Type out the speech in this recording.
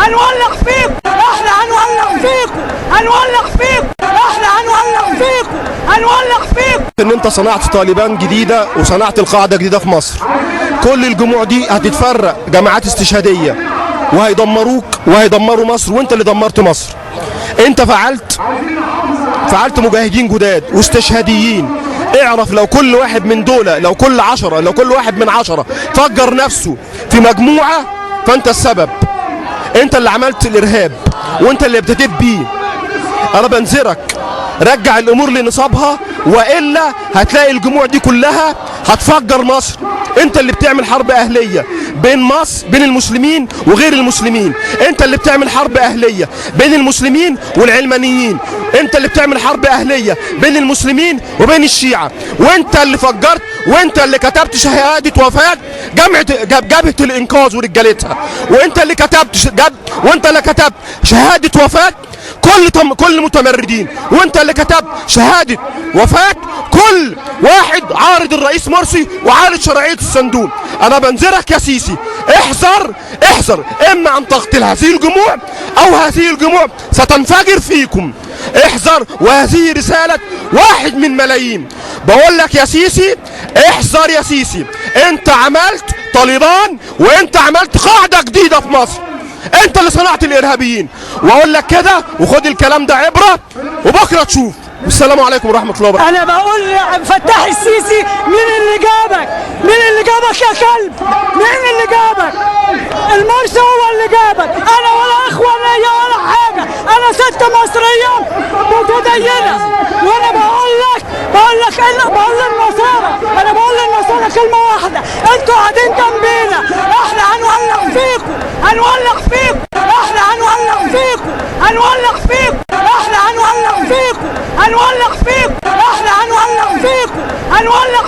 هنولع فيكم، احنا هنولع فيكم، هنولع فيكم، احنا هنولع فيكم، هنولع فيكم. ان انت صنعت طالبان جديده وصنعت القاعده جديده في مصر. كل الجموع دي هتتفرق جماعات استشهاديه وهيدمروك وهيدمروا مصر، وانت اللي دمرت مصر. انت فعلت مجاهدين جداد واستشهاديين. اعرف لو كل واحد من دول، لو كل واحد من 10 فجر نفسه في مجموعه، فانت السبب. انت اللي عملت الارهاب وانت اللي ابتديت بيه. انا بنذرك رجع الامور لنصابها، والا هتلاقي الجموع دي كلها هتفجر مصر. انت اللي بتعمل حرب اهليه بين مصر، بين المسلمين وغير المسلمين. انت اللي بتعمل حرب اهليه بين المسلمين والعلمانيين. انت اللي بتعمل حرب اهليه بين المسلمين وبين الشيعه. وانت اللي فجرت، وانت اللي كتبت شهاده وفاه جبهه الانقاذ ورجالتها. وانت اللي كتبت شهاده وفاه كل المتمردين. وانت اللي كتبت شهاده وفاه كل واحد عارض الرئيس مرسي وعارض شرعيه الصندوق. انا بنذرك يا سيسي، احذر اما ان تقتل هذه الجموع او هذه الجموع ستنفجر فيكم. احذر، وهذه رساله واحد من ملايين. بقول لك يا سيسي، احذر يا سيسي. انت عملت طالبان وانت عملت قاعده جديده في مصر. انت اللي صنعت الارهابيين. واقول لك كده، وخد الكلام ده عبره، وبكره تشوف. والسلام عليكم ورحمه الله وبركاته. انا بقول فتح السيسي، مين اللي جابك؟ مين اللي جابك يا كلب؟ مين اللي جابك؟ المرسي هو اللي جابك. انا ولا اخوه ليا ولا حاجه، انا ست مصريه متدينه. وانا بقول للنصارى كلمه واحده، انتوا قاعدين جنبينا، احنا هنولع فيكم، هنولع فيكم، احنا هنولع فيكم، هنولع فيكم، احنا هنولع فيكم، هنولع فيكم، احنا هنولع فيكم، هنولع